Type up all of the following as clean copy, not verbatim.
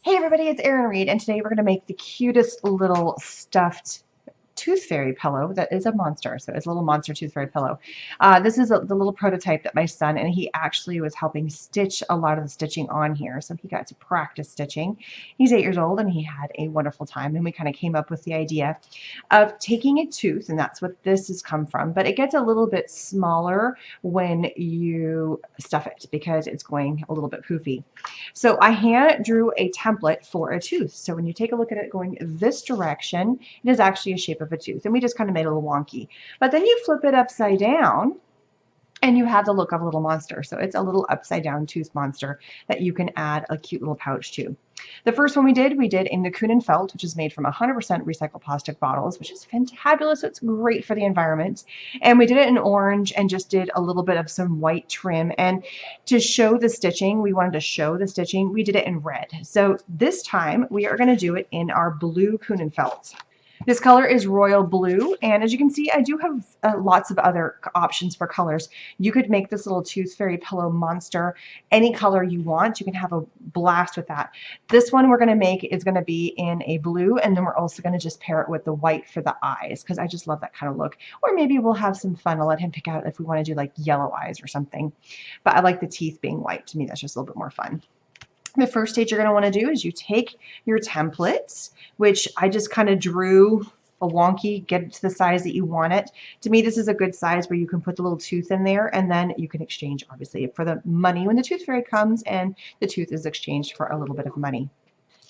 Hey everybody, it's Erin Reed, and today we're going to make the cutest little stuffed tooth fairy pillow that is a monster. So it's a little monster tooth fairy pillow. This is the little prototype that my son, and he actually was helping stitch a lot of the stitching on here. So he got to practice stitching. He's 8 years old and he had a wonderful time. And we kind of came up with the idea of taking a tooth, and that's what this has come from. But it gets a little bit smaller when you stuff it because it's going a little bit poofy. So I hand drew a template for a tooth. So when you take a look at it going this direction, it is actually a shape of a tooth, and we just kind of made it a little wonky. But then you flip it upside down and you have the look of a little monster. So it's a little upside down tooth monster that you can add a cute little pouch to. The first one we did in the Kunin Felt, which is made from 100% recycled plastic bottles, which is fantabulous. So it's great for the environment. And we did it in orange and just did a little bit of some white trim. And to show the stitching, we wanted to show the stitching, we did it in red. So this time we are going to do it in our blue Kunin Felt. This color is royal blue, and as you can see, I do have lots of other options for colors. You could make this little tooth fairy pillow monster any color you want. You can have a blast with that. This one we're going to make is going to be in a blue, and then we're also going to just pair it with the white for the eyes, because I just love that kind of look. Or maybe we'll have some fun. I'll let him pick out if we want to do like yellow eyes or something. But I like the teeth being white. To me, that's just a little bit more fun. The first stage you're going to want to do is you take your templates, which I just kind of drew a wonky, get it to the size that you want it. To me, this is a good size where you can put the little tooth in there, and then you can exchange, obviously, for the money when the tooth fairy comes and the tooth is exchanged for a little bit of money.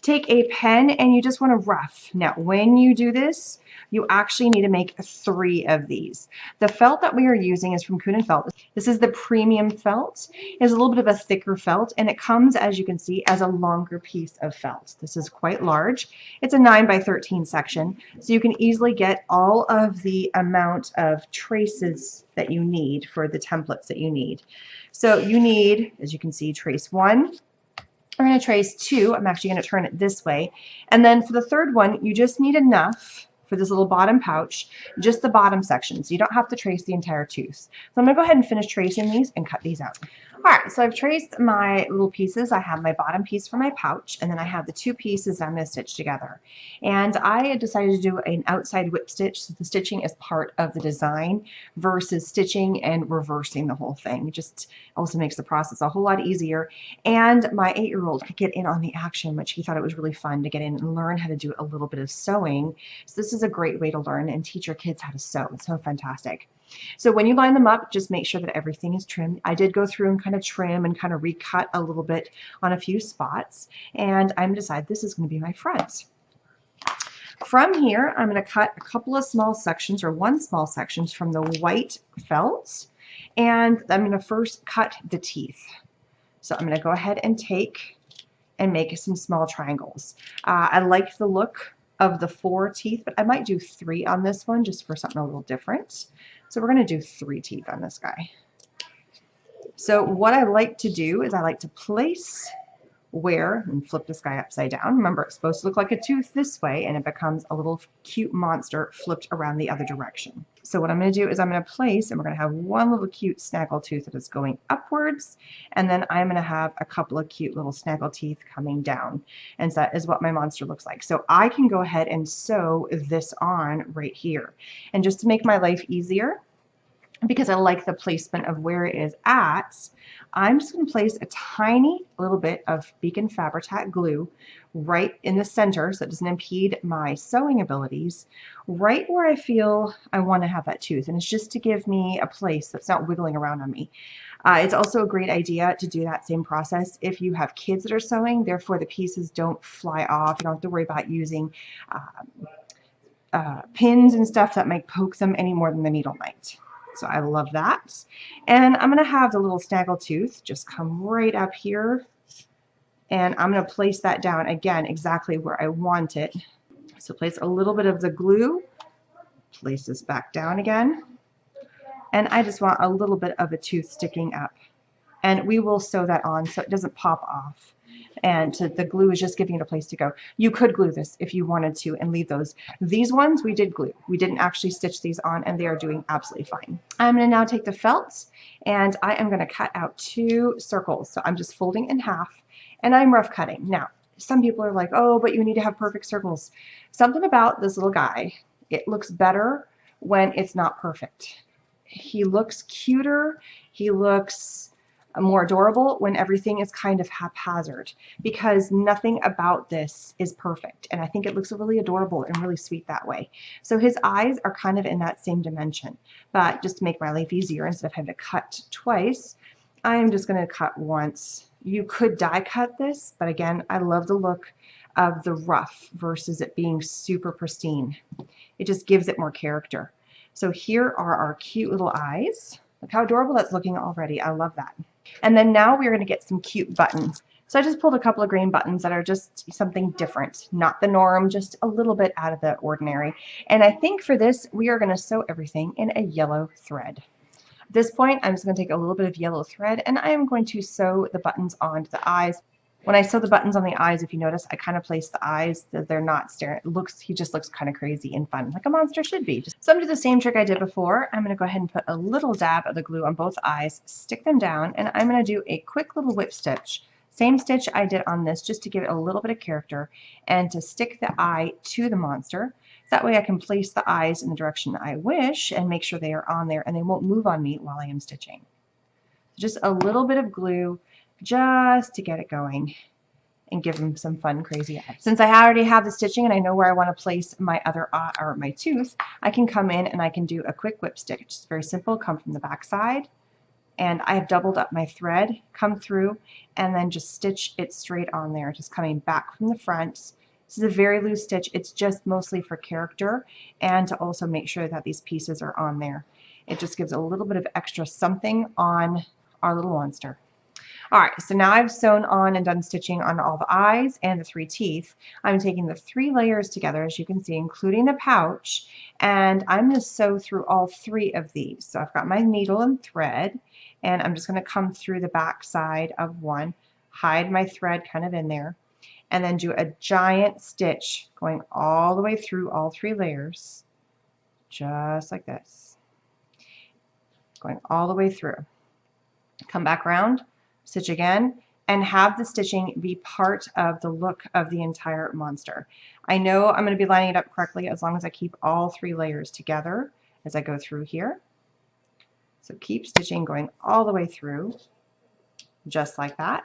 Take a pen and you just want to rough. Now, when you do this, you actually need to make 3 of these. The felt that we are using is from Kunin Felt. This is the premium felt. It's a little bit of a thicker felt, and it comes, as you can see, as a longer piece of felt. This is quite large. It's a 9 by 13 section, so you can easily get all of the amount of traces that you need for the templates that you need. So you need, as you can see, trace 1. I'm going to trace 2. I'm actually going to turn it this way. And then for the third one, you just need enough for this little bottom pouch, just the bottom section. So you don't have to trace the entire tooth. So I'm going to go ahead and finish tracing these and cut these out. All right, so I've traced my little pieces. I have my bottom piece for my pouch, and then I have the 2 pieces I'm going to stitch together. And I decided to do an outside whip stitch, so the stitching is part of the design versus stitching and reversing the whole thing. It just also makes the process a whole lot easier. And my 8-year-old could get in on the action, which he thought it was really fun to get in and learn how to do a little bit of sewing. So this is a great way to learn and teach your kids how to sew. It's so fantastic. So when you line them up, just make sure that everything is trimmed. I did go through and kind of trim and kind of recut a little bit on a few spots, and I'm decided this is going to be my front. From here, I'm going to cut a couple of small sections, or 1 small section from the white felt, and I'm going to first cut the teeth. So I'm going to go ahead and take and make some small triangles. I like the look of the 4 teeth, but I might do 3 on this one just for something a little different. So we're going to do 3 teeth on this guy. So what I like to do is I like to place and flip this guy upside down. Remember, it's supposed to look like a tooth this way, and it becomes a little cute monster flipped around the other direction. So what I'm going to do is I'm going to place, and we're going to have 1 little cute snaggle tooth that is going upwards, and then I'm going to have a couple of cute little snaggle teeth coming down. And so that is what my monster looks like. So I can go ahead and sew this on right here. And just to make my life easier, because I like the placement of where it is at, I'm just going to place a tiny little bit of Beacon Fabri-Tac glue right in the center so it doesn't impede my sewing abilities, right where I feel I want to have that tooth. And it's just to give me a place that's not wiggling around on me. It's also a great idea to do that same process if you have kids that are sewing, therefore the pieces don't fly off. You don't have to worry about using pins and stuff that might poke them any more than the needle might. So I love that. And I'm going to have the little snaggle tooth just come right up here. And I'm going to place that down again exactly where I want it. So place a little bit of the glue, place this back down again. And I just want a little bit of a tooth sticking up. And we will sew that on so it doesn't pop off. And the glue is just giving it a place to go. You could glue this if you wanted to and leave those. These ones we did glue. We didn't actually stitch these on, and they are doing absolutely fine. I'm going to now take the felt, and I am going to cut out 2 circles. So I'm just folding in half, and I'm rough cutting. Now, some people are like, oh, but you need to have perfect circles. Something about this little guy, it looks better when it's not perfect. He looks cuter. He looks more adorable when everything is kind of haphazard, because nothing about this is perfect. And I think it looks really adorable and really sweet that way. So his eyes are kind of in that same dimension. But just to make my life easier, instead of having to cut twice, I'm just going to cut once. You could die cut this, but again, I love the look of the rough versus it being super pristine. It just gives it more character. So here are our cute little eyes. Look how adorable that's looking already. I love that. And then now we're going to get some cute buttons. So I just pulled a couple of green buttons that are just something different, not the norm, just a little bit out of the ordinary. And I think for this, we are going to sew everything in a yellow thread. At this point, I'm just going to take a little bit of yellow thread and I am going to sew the buttons onto the eyes. When I sew the buttons on the eyes, if you notice, I kind of place the eyes that they're not staring. He just looks kind of crazy and fun, like a monster should be. So I'm going to do the same trick I did before. I'm going to go ahead and put a little dab of the glue on both eyes, stick them down, and I'm going to do a quick little whip stitch. Same stitch I did on this, just to give it a little bit of character and to stick the eye to the monster. That way I can place the eyes in the direction I wish and make sure they are on there and they won't move on me while I am stitching. Just a little bit of glue just to get it going and give them some fun, crazy eyes. Since I already have the stitching and I know where I want to place my other eye or my tooth, I can come in and I can do a quick whip stitch. It's very simple. Come from the back side, and I have doubled up my thread, come through, and then just stitch it straight on there, just coming back from the front. This is a very loose stitch. It's just mostly for character and to also make sure that these pieces are on there. It just gives a little bit of extra something on our little monster. All right, so now I've sewn on and done stitching on all the eyes and the 3 teeth. I'm taking the 3 layers together, as you can see, including the pouch, and I'm going to sew through all 3 of these. So I've got my needle and thread, and I'm just going to come through the back side of one, hide my thread kind of in there, and then do a giant stitch going all the way through all 3 layers, just like this, going all the way through. Come back around, stitch again, and have the stitching be part of the look of the entire monster. I know I'm going to be lining it up correctly as long as I keep all 3 layers together as I go through here. So keep stitching going all the way through, just like that.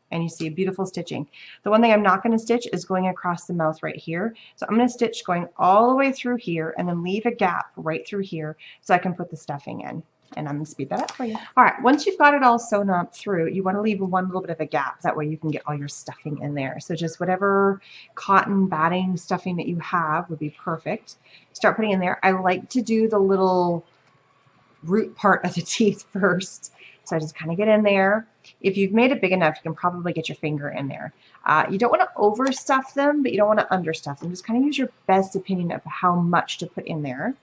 And you see beautiful stitching. The one thing I'm not going to stitch is going across the mouth right here. So I'm going to stitch going all the way through here and then leave a gap right through here so I can put the stuffing in. And I'm going to speed that up for you. All right, once you've got it all sewn up through, you want to leave one little bit of a gap. That way you can get all your stuffing in there. So just whatever cotton batting stuffing that you have would be perfect. Start putting in there. I like to do the little root part of the teeth first. So I just kind of get in there. If you've made it big enough, you can probably get your finger in there. You don't want to overstuff them, but you don't want to understuff them. Just kind of use your best opinion of how much to put in there.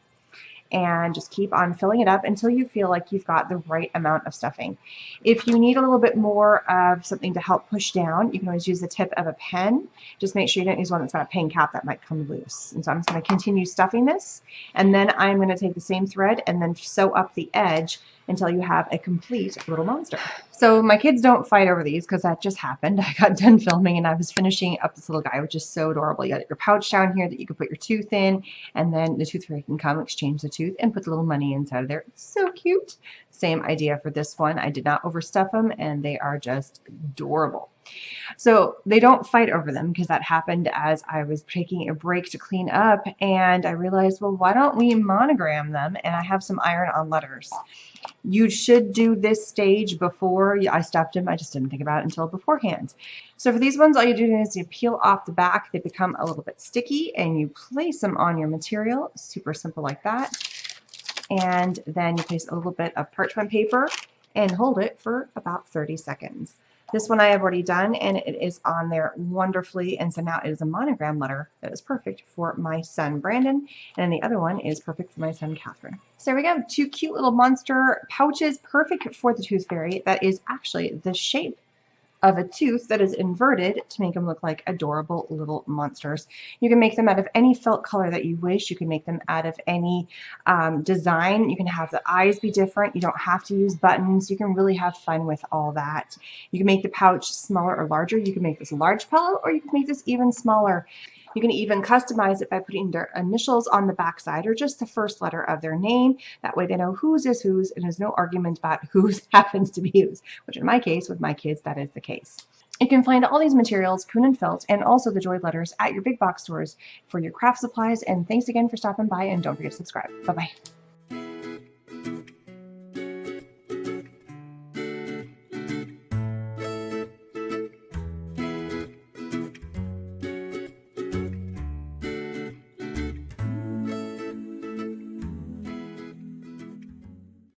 And just keep on filling it up until you feel like you've got the right amount of stuffing. If you need a little bit more of something to help push down, you can always use the tip of a pen. Just make sure you don't use one that's got a pen cap that might come loose. And so I'm just going to continue stuffing this, and then I'm going to take the same thread and then sew up the edge until you have a complete little monster. So my kids don't fight over these because that just happened. I got done filming and I was finishing up this little guy, which is so adorable. You got your pouch down here that you can put your tooth in, and then the tooth fairy can come exchange the tooth and put the little money inside of there. It's so cute. Same idea for this one. I did not overstuff them and they are just adorable. So they don't fight over them because that happened as I was taking a break to clean up, and I realized, well, why don't we monogram them? And I have some iron-on letters. You should do this stage before I stuffed them. I just didn't think about it until beforehand. So for these ones, all you do is you peel off the back. They become a little bit sticky, and you place them on your material. Super simple like that. And then you place a little bit of parchment paper and hold it for about 30 seconds. This one I have already done, and it is on there wonderfully, and so now it is a monogram letter that is perfect for my son Brandon, and then the other one is perfect for my son Catherine. So there we go, 2 cute little monster pouches, perfect for the tooth fairy. That is actually the shape of a tooth that is inverted to make them look like adorable little monsters. You can make them out of any felt color that you wish. You can make them out of any design. You can have the eyes be different. You don't have to use buttons. You can really have fun with all that. You can make the pouch smaller or larger. You can make this a large pillow, or you can make this even smaller. You can even customize it by putting their initials on the back side or just the first letter of their name. That way they know whose is whose, and there's no argument about whose happens to be whose, which in my case, with my kids, that is the case. You can find all these materials, Kunin Felt, and also the Joy Letters at your big box stores for your craft supplies. And thanks again for stopping by, and don't forget to subscribe. Bye-bye.